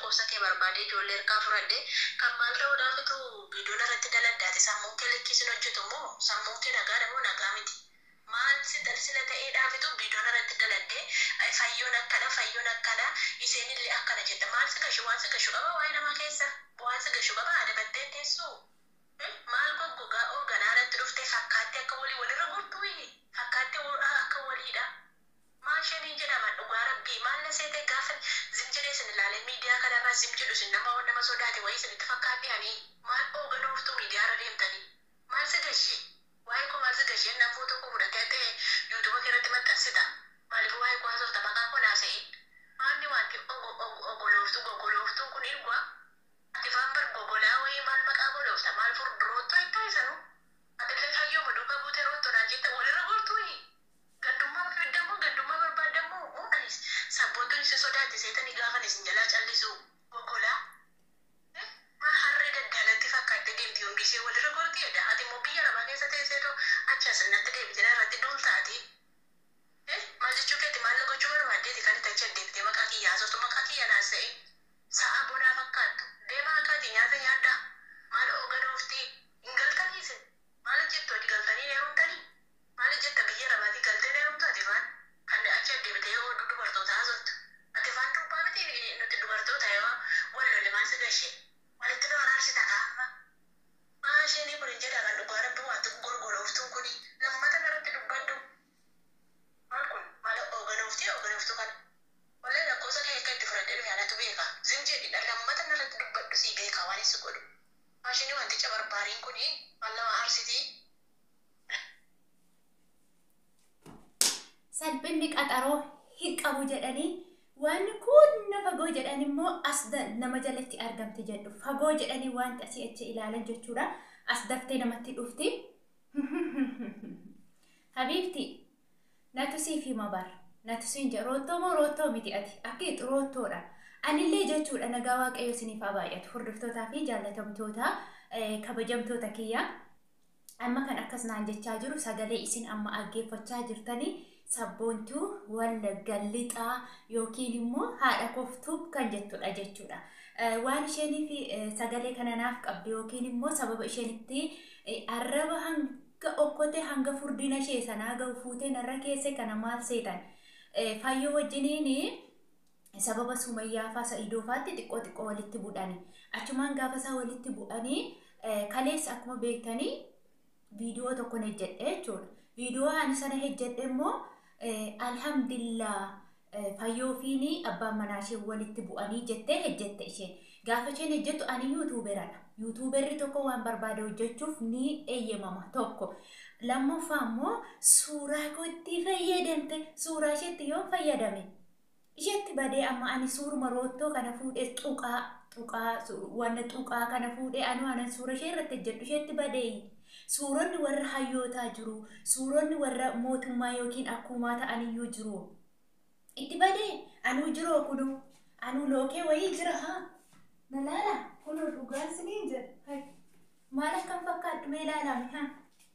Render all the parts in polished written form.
lakkoofsa kee barbaade ijoollee ergaa fudhadhe kan maal ta'uudhaafitu viidiyoon irratti daladdaati sammuun kee lakkisin hojjetu moo sammuun kee nagaadha moo nagaa miti maal sila ta'eedhaafitu viidiyoon irratti daladde fayyoon akkana isheenillee akkana jette maal si gashu waan si gashu qaba waa'ee namaa keessa waan si gashu qaba adabattee teessuu maal goggogaa organaa irratti dhufte fakkaatti akka walirra gurtuu fakkaatti akka waliidha. Maashanii jedhama dhugaa rabbii maal na seete gaafa zimjiree sin ilaalee miidiyaa kanarraa zimjidhu sin nama sodaate wayii sinitti fakkaatti ani maal ooganooftu miidiyaarra deemtanii maal si gashee waa'ee koo maal si gashee nan footoo koo fudhatee ta'e yuutuuba keessatti maxxansita maaliif waa'ee koo haasofta maqaa koo naasa'e maalni wanti gogolooftuu kun irgua ati faan bar gogolaa wayii maal maqaa goloofta maal furduroottoo ittoo isanu atillee fayyoo maduuka buutee roottoodhaan jette walirra gortuu gandummaa barbaadammoo anis sabboontuun isa sodaatti seetanii gaafan isin jalaa callisu gogolaa maa harree daddaalatti fakkaattee deemti hundi ishee walirra gortii edda ati immoo biyya namaa keessa teesseetoo achi asinnatti deebitee irratti duul taati maal jechuu keetti maal gochuu barbaaddeeti kan itti achi addeettee maqaa kiyyaa haasoftu maqaa kiyya naasa'e sa'a bonaa fakkaattu deemaa akkaati nyaata nyaaddaa maal ooganooftii hin galtaniisin maal jettu ati galtanii heerumtanii maal jetta biyya namaatti galtee heerumtu ati faan kan achi addeebitee yoo dubartoota haasoftu ati faan dubbaa miti nuti dubartoota yoo wal lolle maal si gashee walitti nu araarsita kaafama maasheenii kun hin jedha kan dhugaa rabbi waanti gorgolooftuun kuni lammata narratti dubbaddu maal kun maal ooganooftuu kana wallee lakkoofsa kee akka itti fudhadhee dhufe anatu beeka zimjeedhidha lammata narratti dubbaddu sii beeka waan isa godhu maasheenii wanticha barbaariin kuni maal nama aarsitii salphinni qaxaroo hin qabu jedhanii waan kun fagoo jedhan immoo as nama jalatti argamte jedhu fagoo jedhanii waan asii achi ilaalan jechuudha as daftee namatti dhufti habiibti natu siif hima bar natu siin jedhu roottoo moo roottoo miti ati akka itti roottoodha anillee jechuudha nagaa waaqayyo isiniif haa baay'atu hordoftootaa fi jaallatamtoota kabajamtoota kiyya amma kan akkas naan jechaa jiru sagalee isin amma dhaggeeffachaa jirtanii sabboontuu wallagga lixaa yookiin immoo haadha koftuu kan jettudha jechuudha. Waan isheenif sagalee kana naaf qabdu yookiin immoo sababa isheenitti arraba hanga okkotee hanga furdina ishee sanaa ga'u fuutee narra keesse kana maal seetan fayyoo wajjiniin sababa Sumayyaa faa Sa'idoofaatti xiqqoo walitti bu'anii achumaan gaafa isaa walitti bu'anii kaleessa akkuma beektanii viidiyoo tokko hojjedhe jechuudha. Viidiyoo ani sana hojjedhe immoo alhamdulillah fayyoo fiini abbaan manaa ishee walitti bu'anii jettee hojjette isheen. Gaafa isheen hojjettu ani yuutuuberadha. Yuutuuberri tokko waan barbaade hojjechuuf ni eeyyamama tokko. Lammaffaa immoo suuraa kootti fayyadamte suuraa isheetti yoo fayyadame isheetti badee amma ani suuruma roottoo kana fuudhee tuqaa kana fuudhee ani suura ishee irratti hojjedhu isheetti badee. Suuronni warra hayyootaa jiru suuronni warra mootummaa yookiin akkumaa ta'aniyyuu jiru itti badee anuu jiroo kunu anuu lookee wayii jira haa nalaala kunoo dhugaan sinii jira maal akkam fakkaadhu mee ilaalame haa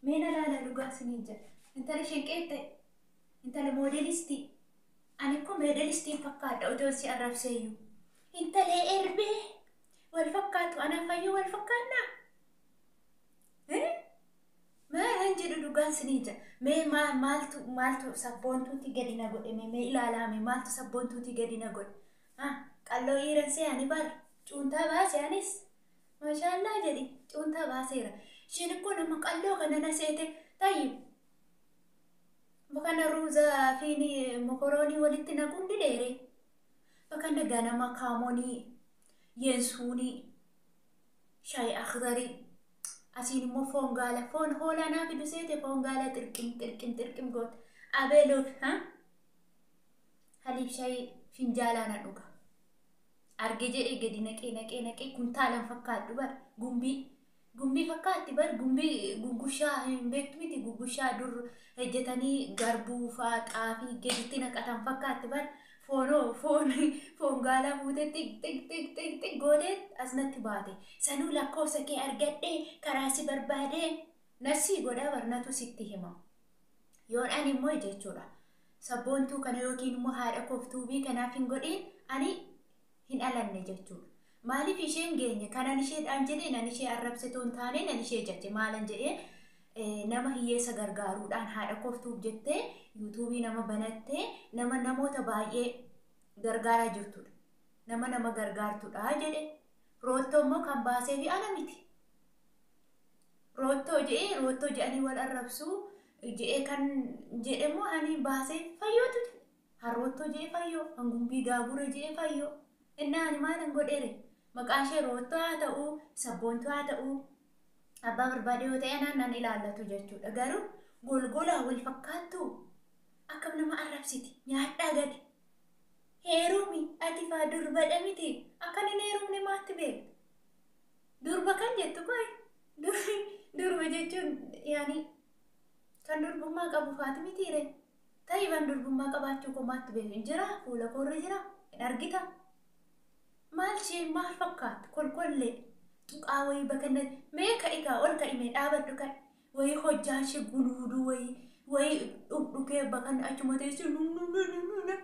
mee nalaala dhugaan sinii jira intala shenqeette intala moodelistii ani akkoo moodelistiin fakkaadha otoo si arrabseeyyuu intalee erbee wal fakkaatu anaa fayyoo wal fakkaannaa Maan jedhu dhugaan sinii jira. Mee maaltu sabboontuuti gadi na godhe mee ilaalame maaltu sabboontuuti gadi na godhe. Qalloo dhiiran se'anii bar cuuntaa baase anis maashaallah jedhi cuuntaa baaseera. Isheen akkoo nama qalloo kana na seete tayyib. Bakka ruuzaa fi mokoroonii walitti naquun didheere. Bakka ganama kaamonii yeensuunii shaayii akhdarii. Asin immoo foon gaala foon hoolaa naa fidu seete foon gaala xirqim goot abeeloof haliib shaayii finjaalaa na dhuga arge jedhee gadi naqee kuntaalan fakkaadhu bar gumbii fakkaatti bar gumbii gugushaa hin beektu miti gugushaa dur hojjetanii garbuu faa xaafii gaditti naqatan fakkaatti bar foon gaalaa fuutee xiq gootee asnatti baate sanuu lakkoofsa kee argadhee karaa si barbaadee nasii godhaa barnatu sitti hima yoon ani immoo jechuudha sabboontuu kana yookiin immoo haadha koftuubii kanaaf hin godhin ani hin alanne jechuudha. Maaliif isheen geenye kanan isheedhaan jedhee nan ishee arrabsituun taane nan ishee jette maalan jedhee nama hiyyeessa gargaaruudhaan haadha koftuuf jettee yuutuubii nama banattee namoota baay'ee gargaaraa jirtudha. Nama gargaartudha jedhe. Roottoo immoo kan baasee fi ana miti. Roottoo jedhanii wal arrabsuu jedhee kan jedhamu ani baasee fayyootu jedhe. Harroottoo jedhee fayyoo, hangumbii gaagura jedhee fayyoo. Inni ani maalan godheere? Maqaan ishee roottoo haa ta'uu, sabboontuu haa ta'uu, abbaa barbaade yoo ta'e nan ilaallatu jechuudha. Garuu golgolaa wal fakkaattu akkam nama arrabsiti. Nyaadhaa gadi. Heerumi ati faa durbadha miti. Akkan hin heerumne maatti beektu. Durba kan jettu koi. Durba jechuun yaani kan durbummaa qabu faati mitiire. Ta'iban durbummaa qabaachuu koo maatti beektu. Jira fuula koorra jira. Hin argita. Maal isheen maal fakkaatu? Kolkollee tuqaa wayii bakka meeqa egaa ol ka'imee dhaabadhu kan wayii hojjaa ishee guluuduu wayii dhukee bakka achuma teessu nunununununa.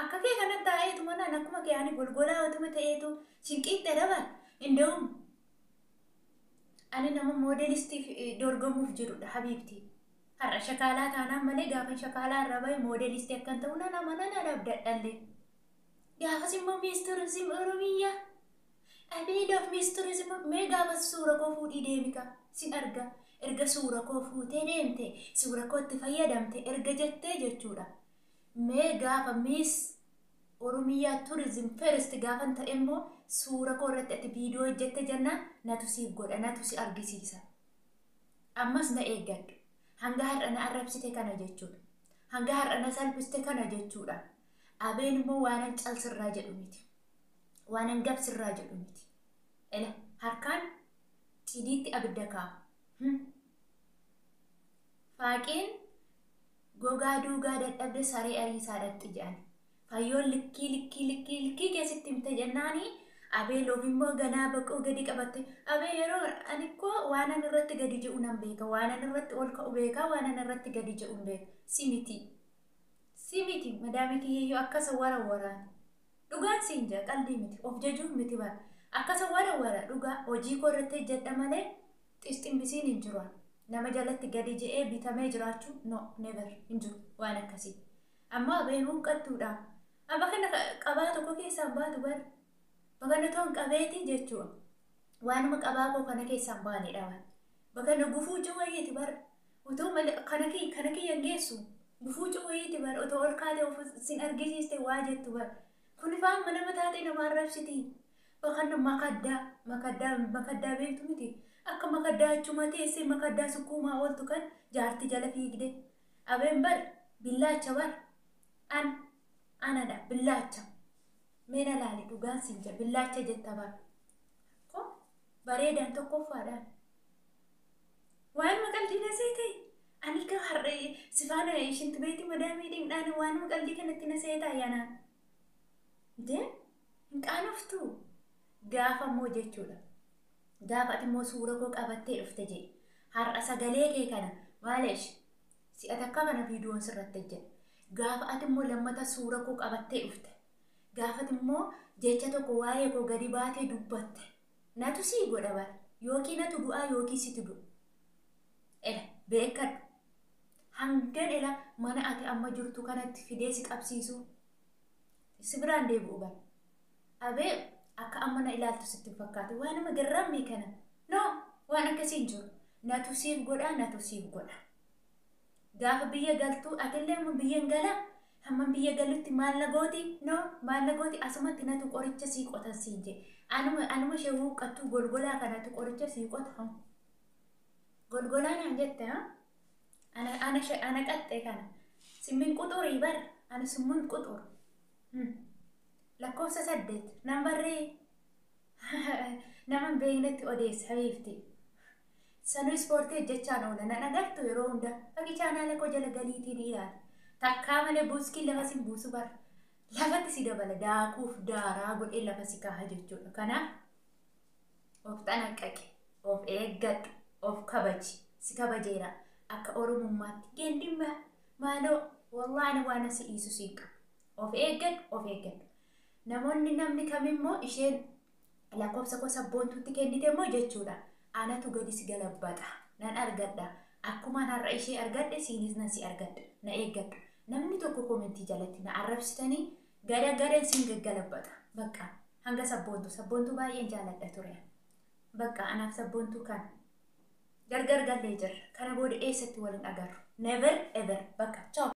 Akka kee kanatti taa'eetu mana akkuma kee ani golgolaa otuma ta'eetu shinqiitte daban. Inda'uun ani nama moodelistiif dorgomuuf jirudha habiibti. Har'a shakaalaa taanaan malee gaafa shakaalaa irra bahe moodelistii akkan ta'u nama abdadhallee. Gaafas immoo miisturizim Oromiyaa. Abeedoof miisturizim mee gaafas suura koo fuudhii deemika sin arga. Erga suura koo fuutee deemte suura kootti fayyadamte erga jettee jechuudha. Mee gaafa miis Oromiyaa turizim first gaafan ta'e immoo suura koo irratti ati viidiyoo hojjette jennaan natu siif godha natu si argisiisa. Ammas na eeggadhu. Hanga har'a na arrabsite kana jechuudha. Hanga har'a na salphiste kana jechuudha. Abeen immoo waanan calsirraa jedhu miti. Waanan gabsirraa jedhu miti. Harkaan cidiitti abidda kaa'a. Faaqeen gogaa duugaa dadhabde saree ariisaadhaatti jedhan. Fayyoon likkii keessatti himte jennaanii abee loof immoo ganaa baqoo gadi qabatte. Abee yeroo ani koo waanan irratti gadi je'u nan beeka. Waanan irratti ol ka'u beeka. Waanan irratti gadi je'u nan beeka. Simiti madaami kiyyeeyyoo akkasa warawaraan. Dhugaan siin jaa qalbii miti. Of jajuun miti bara. Akkasa warawara dhugaa hojii koo irratti jedha malee xistimbisiin hin jiru. Nama jalatti gadi je'ee bitamee jiraachuu no never hin jiru waan akkasii. Amma abeen huqqattuudha. Amma kana qabaa tokko keessaan baatu bara. Bakka toon qabeeti jechuudha. Waanuma qabaa koo kana keessaan baanedha waan. Bakka gufuu cuwayeeti bara. Utuu malee kana kiyyan geessu. Gufuu cuwayeeti bara. Otoo ol kaatee of sin argisiiste waa jettu bara. Kun ifaan mana mataatee nama arrabsiti. Bakka makaddaa beektu miti. Akka makaddaa achuma teessee makaddaa sukkuumaa ooltu kan jaarti jala fiigde. Abeen bara billaacha bara. Anadha billaacha. Meena laali dhugaan siin jira billaacha jetta bara. Ko bareedaan tokkoffaadhaan. Waan maqaldii nasee ta'e ani ka har'ee sifaana ishinti beeti madaamii dhimdhaan waan maqaldii kanatti nasee taa'yanaan. Dee hin qaanoftu gaafa immoo jechuudha. Gaafa ati immoo suura koo qabattee dhufte jee har'a sagalee kee kana maaleesh si'ata akka kana viidiyoon sirratti jedha. Gaafa ati immoo lammata suura koo qabattee dhufte. Gaafa immoo jecha tokko waa'ee koo gadi baatee dubbatte. Natu sii godha bara yookiin natu du'aa yookiin situ du'a. Beekadhu. Hangan mana ati amma jirtu kanatti fidee si qabsiisu. Si biraan deebi'u bara. Abee akka amma na ilaaltu sitti fakkaatu waan nama garrammii kana. No waan akkasiin jiru. Natu siif godha. Gaafa biyya galtuu atillee amma biyyan gala. Hamma biyya galutti maal gooti? No maal gooti asumatti natu qoricha sii qotan siin jee. Anuma ishee huqqattuu golgolaa kanatu qoricha sii qota. Golgolaa naan jette haa? Ana qaxxee kana. Simmin quxurii bara. Ani simmin quxur. Lakkoofsa 8 nambarree nama beeknetti odeessa habiibti. Sanuu ispoortii hojjechaan oola nan agartu yeroo hunda fakki chaanaala koo jala galiitiin ilaala. Takkaa malee buuskiin lafa si buusu bara. Lafatti si dabala daakuuf daaraa godhee lafa si kaaha jechuudha. Kanaaf of xanaqqaqe, of eeggadhu, of kabaji, si kabajeera akka oromummaatti. Geendimmaa maaloo wallaani waan si dhiisu siin qaba. Of eeggadhu. namni kamimmoo isheen lakkoofsa koo sabboontuutti kennite immoo jechuudha. Anatu gadi si galabbata nan argadha. Akkuma har'a ishee argadhe siinis nan si argadha. Na eeggadha. Namni tokko komentii jalatti na arrabsitanii gara siin gaggalabbata. Bakka hanga sabboontuu baay'een jaaladha ture. Bakka anaaf sabboontuu kan gargar gallee jira. Kana booda eessatti waliin agarru. Never ever. Bakka ciao.